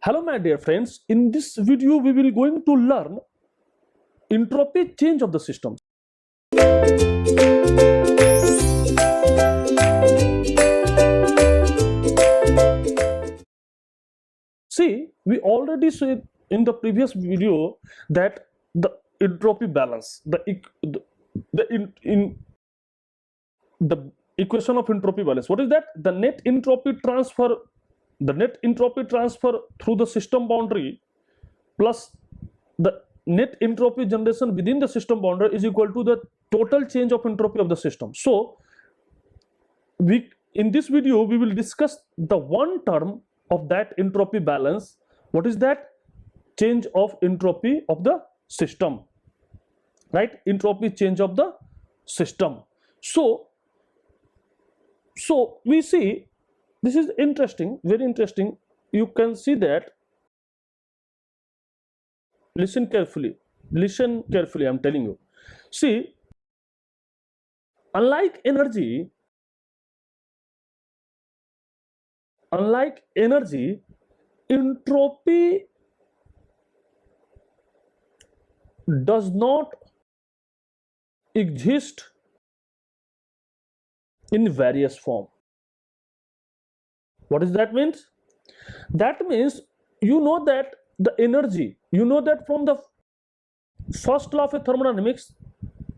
Hello my dear friends, in this video we will going to learn entropy change of the system. See, we already said in the previous video that the entropy balance, the equation of entropy balance. What is that? The net entropy transfer through the system boundary plus the net entropy generation within the system boundary is equal to the total change of entropy of the system. So in this video we will discuss the one term of that entropy balance. What is that? Change of entropy of the system, right? Entropy change of the system. So we see, this is interesting, very interesting. You can see that, listen carefully, I'm telling you. See, unlike energy, entropy does not exist in various form. What does that mean? That means you know that the energy, from the first law of thermodynamics,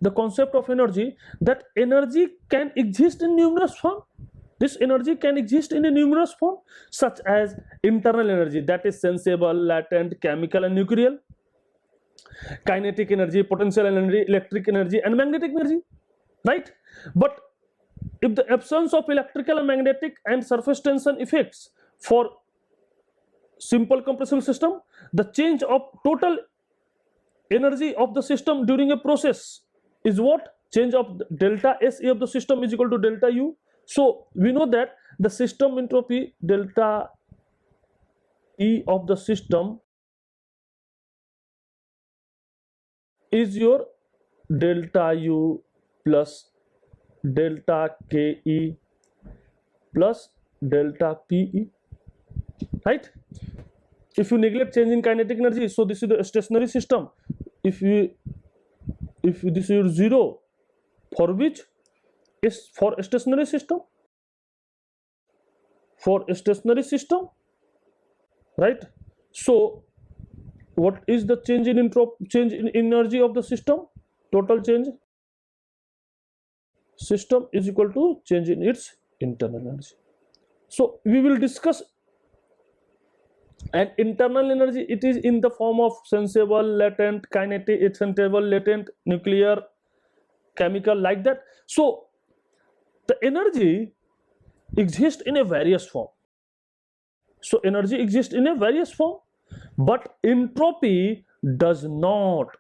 the concept of energy, that energy can exist in numerous form. This energy can exist in a numerous form, such as internal energy, that is sensible, latent, chemical and nuclear, kinetic energy, potential energy, electric energy and magnetic energy, right? But if the absence of electrical and magnetic and surface tension effects for simple compressible system, the change of total energy of the system during a process is what? Change of delta SE of the system is equal to delta U. So we know that the system entropy delta E of the system is your delta U plus delta KE plus delta PE, right? If you neglect change in kinetic energy, so this is the stationary system. If this is 0, for which is for a stationary system, right? So what is the change in energy of the system? Total change system is equal to change in its internal energy. So we will discuss. And internal energy, it is in the form of sensible, latent, kinetic, excitable, latent, nuclear, chemical, like that. So the energy exists in a various form. But entropy does not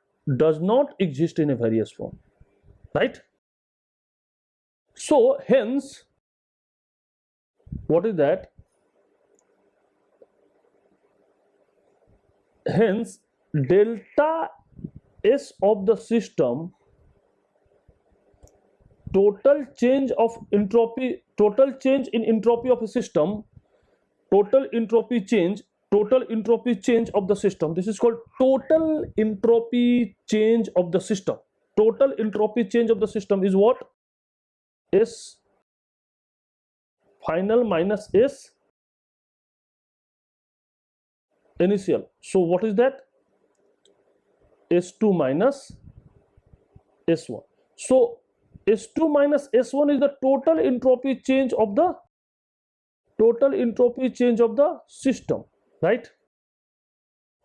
exist in a various form, right? So hence, what is that? Hence, delta S of the system, total change in entropy of a system, total entropy change of the system. This is called total entropy change of the system. Total entropy change of the system is what? S final minus S initial. So what is that? S2 minus S1. So S2 minus S1 is the total entropy change of the system, right?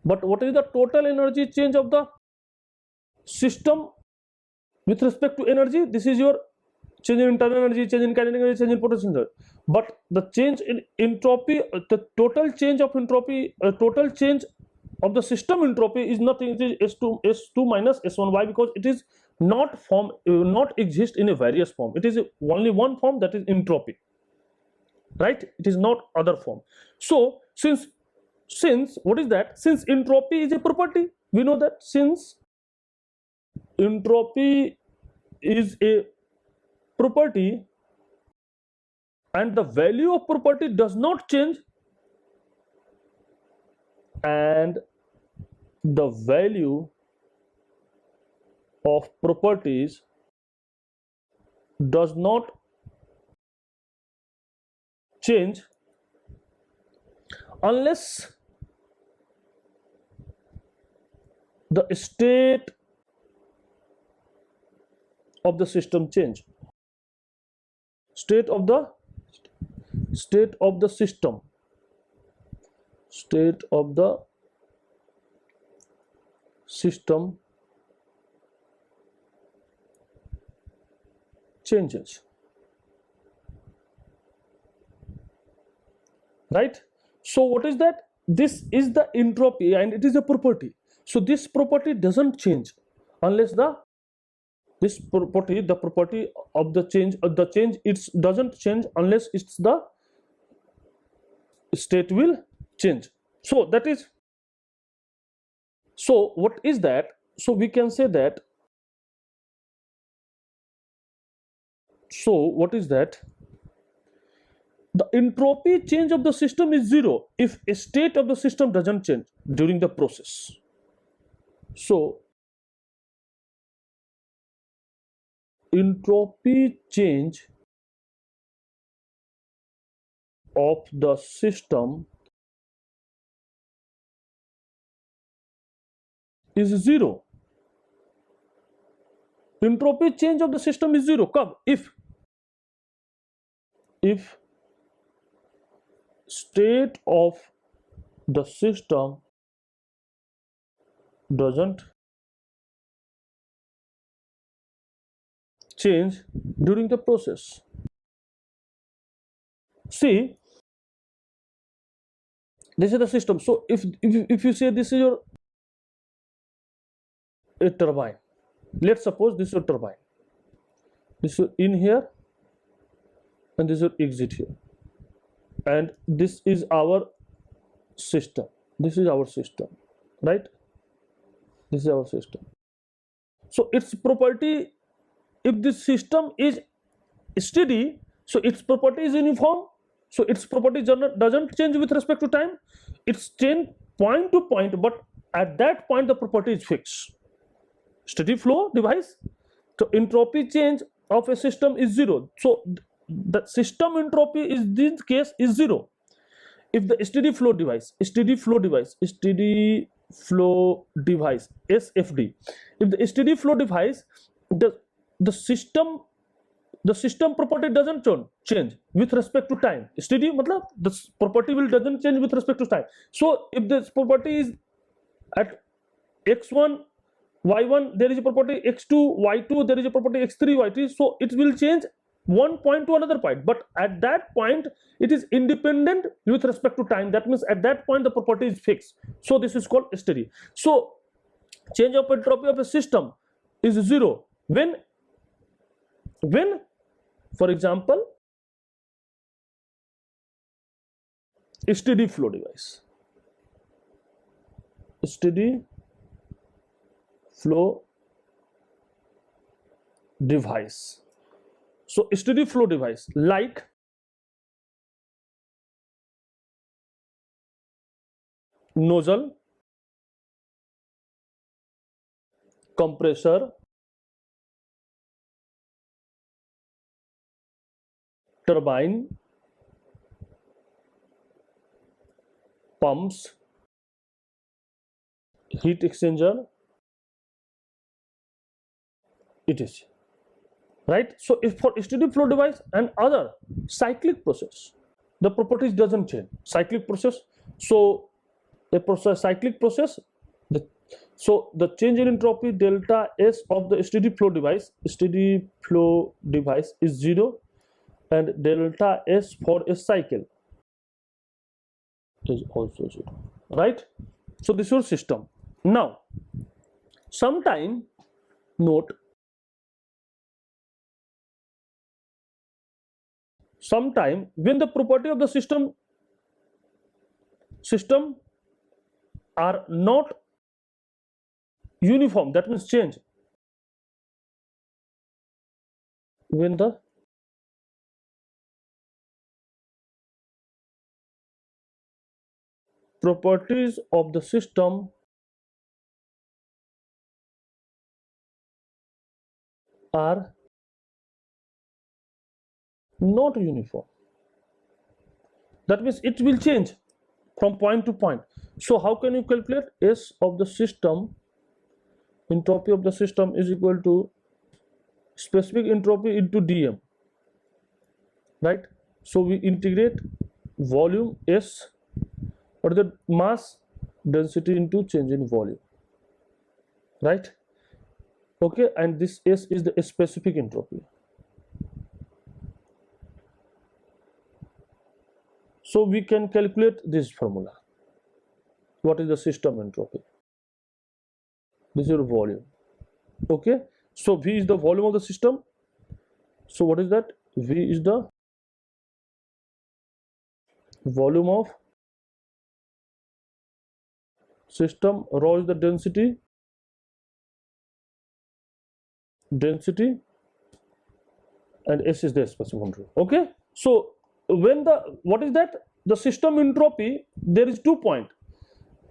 But what is the total energy change of the system with respect to energy? This is your change in internal energy, change in kinetic energy, change in potential energy. But the change in entropy, the total change of entropy, total change of the system entropy is nothing. It is S2 minus S1. Why? Because it is not exist in a various form. It is only one form, that is entropy, right? It is not other form. So since what is that? Since entropy is a property, we know that since entropy is a property and the value of property does not change, and the value of properties does not change unless the state of the system change. State of the system, state of the system changes, right? So what is that? This is the entropy and it is a property. So this property doesn't change unless the property of the change it doesn't change unless it's the state will change. So that is, so what is that? So we can say that, so what is that? The entropy change of the system is zero if a state of the system doesn't change during the process. So entropy change of the system is zero. Entropy change of the system is zero. Come, if state of the system doesn't change during the process. See, this is the system. So if you say this is your a turbine, let's suppose this is a turbine, this is in here and this is exit here, and this is our system, this is our system, right? This is our system. So its property, if this system is steady, so its property is uniform, so its property doesn't change with respect to time. It's change point to point, but at that point the property is fixed. Steady flow device, so entropy change of a system is zero. So the system entropy is this case is zero if the steady flow device SFD, if the steady flow device, the system property doesn't change with respect to time. Steady matlab the property will doesn't change with respect to time. So if this property is at x1 y1, there is a property x2 y2, there is a property x3 y3, so it will change one point to another point, but at that point it is independent with respect to time. That means at that point the property is fixed, so this is called steady. So change of entropy of a system is zero when for example steady flow device, steady flow device. So steady flow device like nozzle, compressor, turbine, pumps, heat exchanger, it is right. So if for steady flow device and other cyclic process, the properties doesn't change. Cyclic process, so a process cyclic process, so the change in entropy delta S of the steady flow device is zero, and delta S for a cycle is also zero, right? So this is your system. Now sometime note, sometime when the property of the system are not uniform, that means change when the properties of the system are not uniform. That means it will change from point to point. So how can you calculate S of the system? Entropy of the system is equal to specific entropy into dm, right? So we integrate volume S, or the mass density into change in volume, right? Okay, and this S is the specific entropy. So we can calculate this formula. What is the system entropy? This is your volume. Okay, so V is the volume of the system. So what is that? V is the volume of system, rho is the density, and S is the specific entropy. Okay, so when what is that? The system entropy, there is 2 points.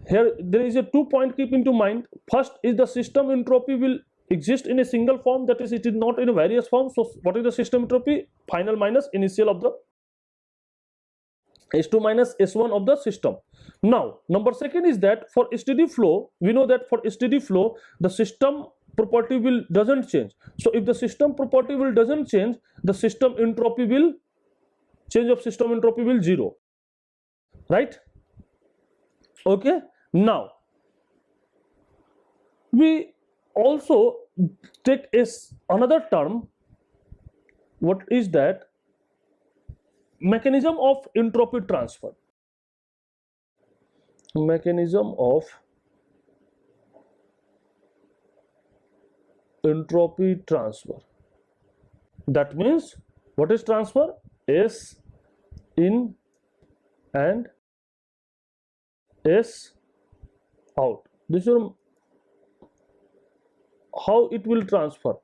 Here there is a 2 point, keep into mind. First is the system entropy will exist in a single form, that is it is not in a various form. So what is the system entropy? Final minus initial of the S2 minus S1 of the system. Now number second is that for steady flow, we know that for steady flow the system property will doesn't change. So if the system property will doesn't change, the system entropy will change of system entropy will 0, right? Okay, now we also take another term. What is that? Mechanism of entropy transfer. Mechanism of entropy transfer. That means what is transfer? S in and S out. This is how it will transfer.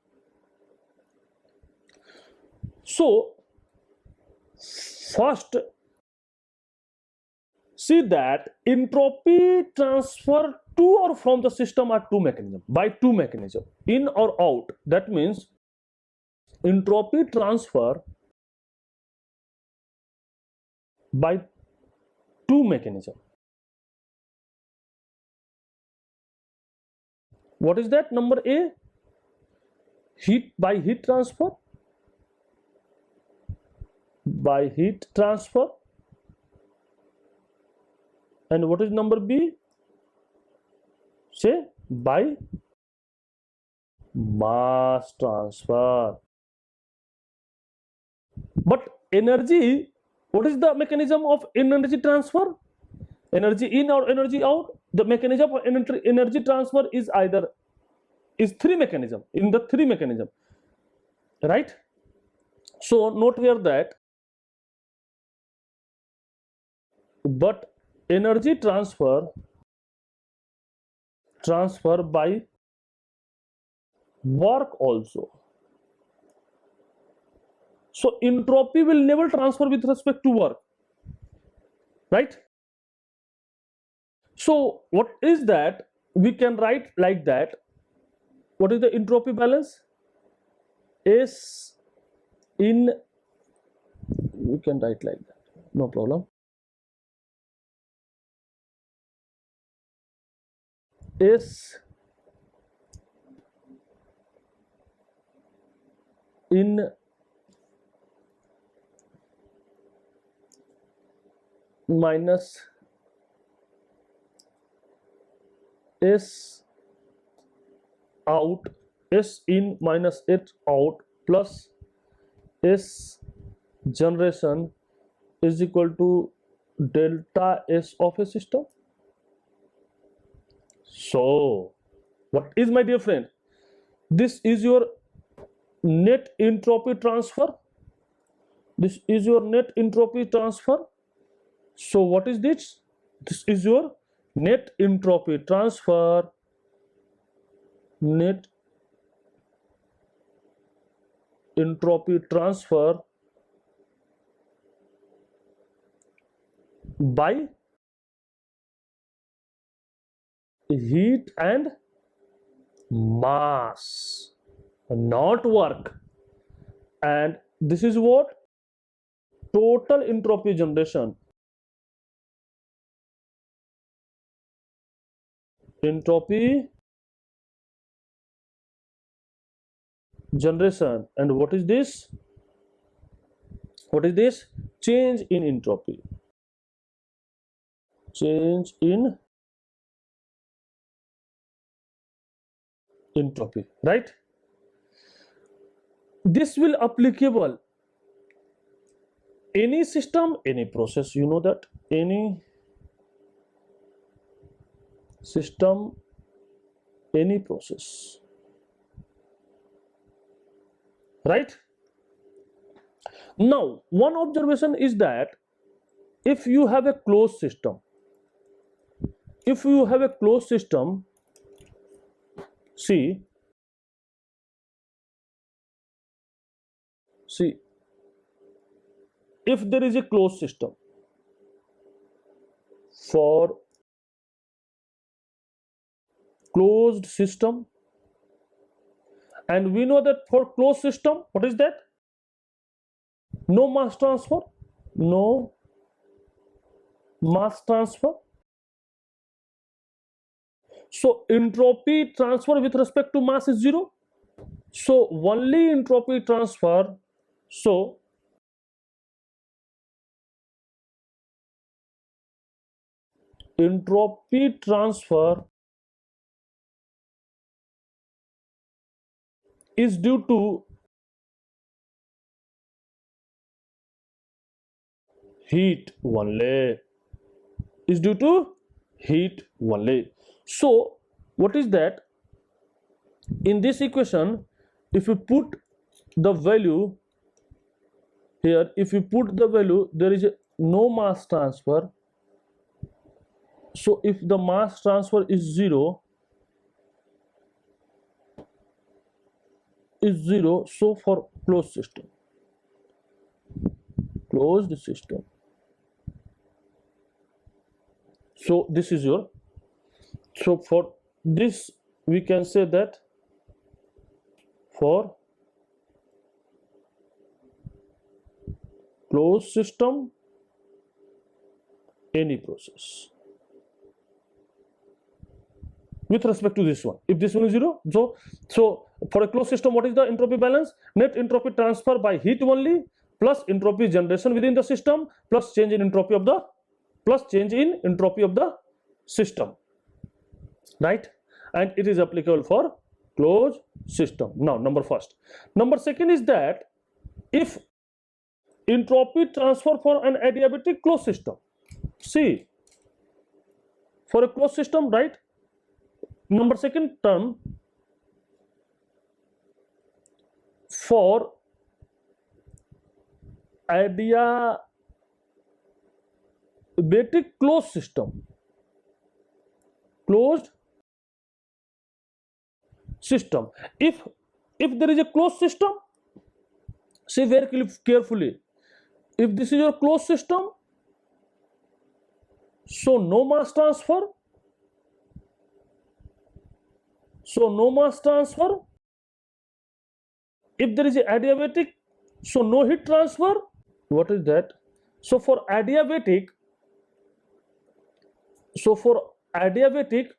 So first see that entropy transfer to or from the system are two mechanisms, by two mechanisms, in or out. That means entropy transfer by two mechanisms. What is that? Number A, heat by heat transfer, by heat transfer. And what is number B? Say by mass transfer. But energy, what is the mechanism of energy transfer? Energy in or energy out? The mechanism of energy transfer is either three mechanism, in the three mechanism, right? So note here that but energy transfer by work also. So entropy will never transfer with respect to work, right? So what is that? We can write like that. What is the entropy balance? S in, we can write like that, no problem. S in minus S out, S in minus S out plus S generation is equal to delta S of a system. So what is, my dear friend? This is your net entropy transfer. This is your net entropy transfer. So what is this? This is your net entropy transfer. Net entropy transfer by heat and mass, not work. And this is what? Total entropy generation. Entropy generation. And what is this? What is this? Change in entropy. Change in entropy, right? This will applicable any system, any process. You know that any system, any process, right? Now, one observation is that if you have a closed system, see, if there is a closed system, for closed system, and we know that for closed system, what is that? No mass transfer, no mass transfer. So entropy transfer with respect to mass is zero. So only entropy transfer. So entropy transfer is due to heat only. Is due to heat only. So what is that? In this equation, if you put the value here, there is no mass transfer. So if the mass transfer is zero, so for closed system, so this is your, so for this we can say that for closed system, any process, with respect to this one, if this one is zero, so for a closed system, what is the entropy balance? Net entropy transfer by heat only, plus entropy generation within the system, plus change in entropy of the system, right? And it is applicable for closed system. Now, number second is that if entropy transfer for an adiabatic closed system, see, for a closed system, right? Number second term, for adiabatic closed system, if there is a closed system, see very carefully, if this is your closed system, so no mass transfer, if there is a adiabatic, so no heat transfer. What is that? So for adiabatic,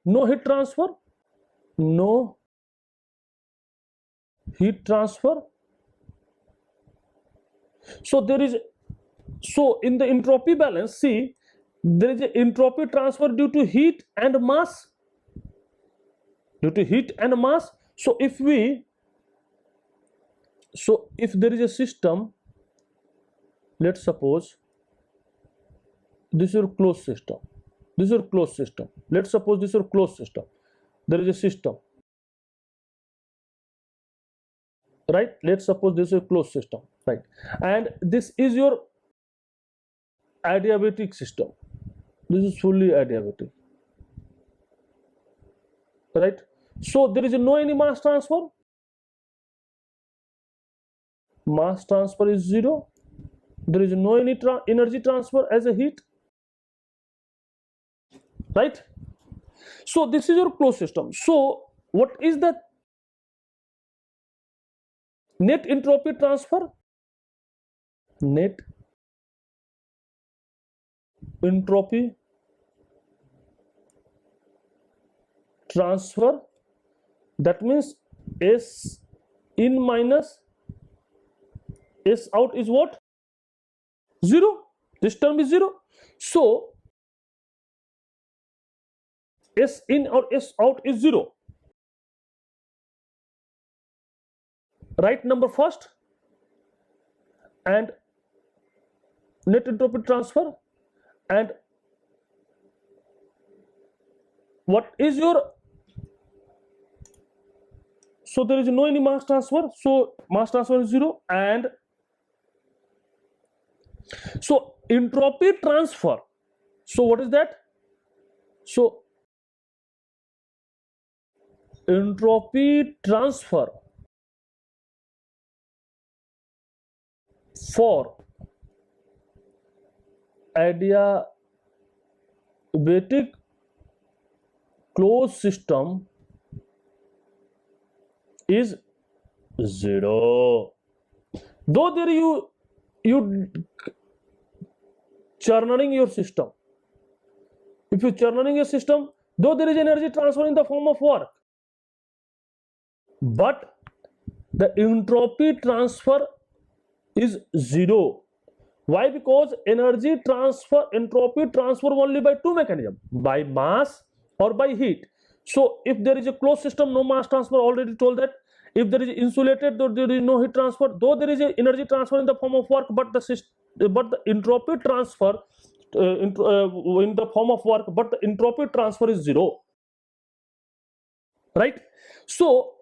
no heat transfer, so there is, so in the entropy balance, see, there is a entropy transfer due to heat and mass, so if there is a system, let's suppose this is your closed system, let's suppose this is your closed system, there is a system, right? Let's suppose this is a closed system, right? And this is your adiabatic system, this is fully adiabatic, right? So there is no any mass transfer, is zero, there is no any energy transfer as a heat, right? So this is your closed system. So what is the net entropy transfer? Net entropy transfer, that means S in minus S out is what? 0. This term is 0. So S in or S out is 0. Write number first and net entropy transfer, and what is your, so there is no any mass transfer, so mass transfer is 0, and so entropy transfer, so what is that? So entropy transfer for adiabatic closed system is 0. Though there you churning your system, if you churning your system, though there is energy transfer in the form of work, but the entropy transfer is 0. Why? Because entropy transfer only by two mechanisms, by mass or by heat. So if there is a closed system, no mass transfer, already told that. If there is insulated, though there is no heat transfer, though there is a energy transfer in the form of work, but the entropy transfer in the form of work, but the entropy transfer is 0. Right? So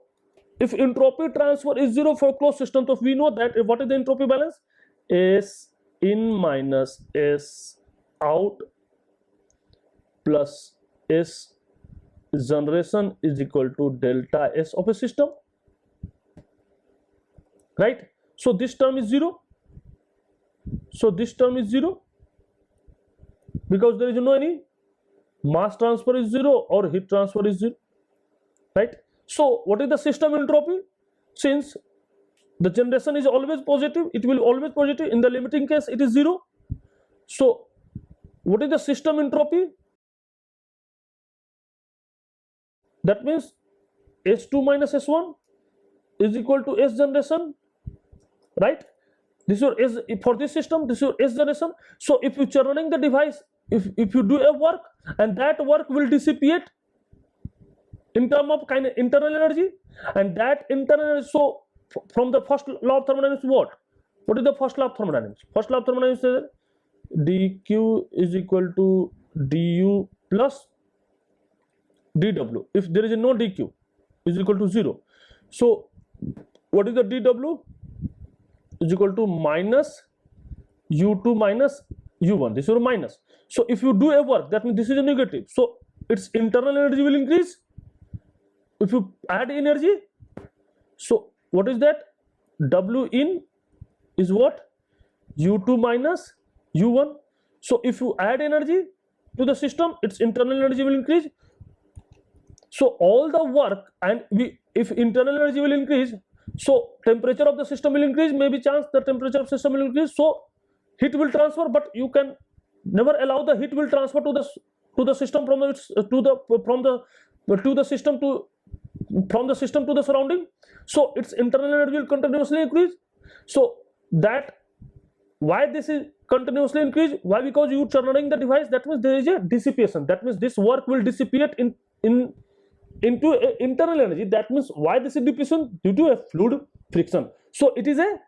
if entropy transfer is 0 for closed system, so we know that what is the entropy balance? S in minus S out plus S generation is equal to delta S of a system. Right? So this term is 0. So this term is 0 because there is no any mass transfer is 0 or heat transfer is 0. Right? So what is the system entropy? Since the generation is always positive, it will always positive. In the limiting case, it is 0. So what is the system entropy? That means S2 minus S1 is equal to S generation. Right? This is your S for this system. This is your S generation. So if you are running the device, if you do a work and that work will dissipate in terms of kind of internal energy, and that internal energy, so from the first law of thermodynamics, what is the first law of thermodynamics? First law of thermodynamics says dq is equal to du plus dw. If there is no dq, is equal to 0. So what is the dw? Is equal to minus u2 minus u1. This is your minus. So if you do a work, that means this is a negative. So its internal energy will increase. If you add energy, so what is that? W in is what? U2 minus U1. So if you add energy to the system, its internal energy will increase. So all the work, and if internal energy will increase, so temperature of the system will increase, maybe chance the temperature of system will increase, so heat will transfer, but you can never allow the heat will transfer to the system from the system to from the system to the surrounding. So its internal energy will continuously increase. So that why this is continuously increase? Why? Because you turning the device, that means there is a dissipation. That means this work will dissipate into internal energy. That means why this is dissipation? Due to a fluid friction. So it is a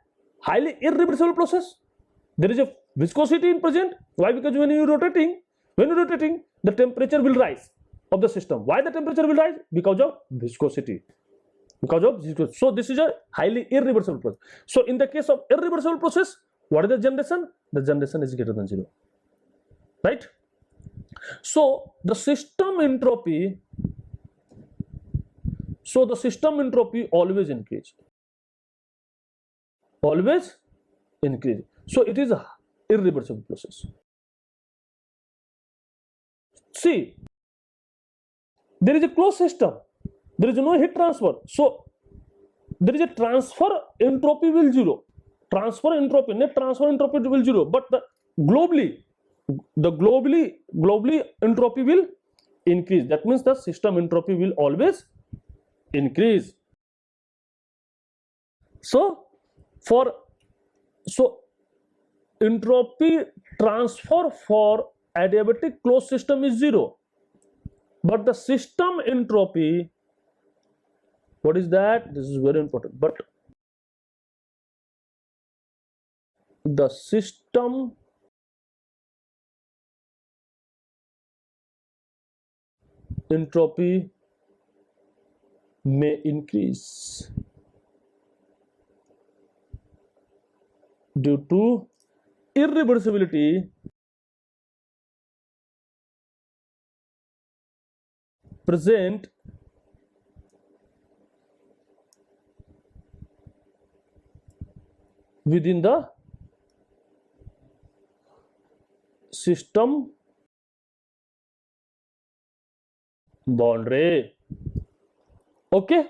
highly irreversible process. There is a viscosity in present. Why? Because when you are rotating, the temperature will rise of the system. Why the temperature will rise? Because of viscosity. So this is a highly irreversible process. So in the case of irreversible process, what is the generation? The generation is greater than 0. Right? So the system entropy always increase. Always increase. So it is a irreversible process. See, there is a closed system, there is no heat transfer, so there is a transfer entropy will zero, transfer entropy, net transfer entropy will zero, but the globally entropy will increase. That means the system entropy will always increase. So entropy transfer for adiabatic closed system is zero, but the system entropy, what is that? This is very important. But the system entropy may increase due to irreversibility present within the system boundary. Okay,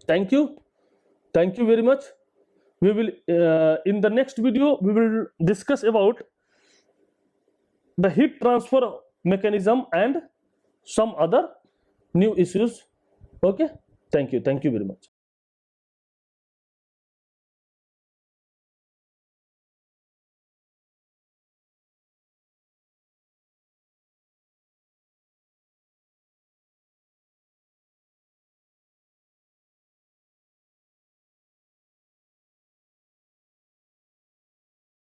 thank you very much. We will in the next video we will discuss about the heat transfer mechanism and some other new issues. Okay, thank you very much.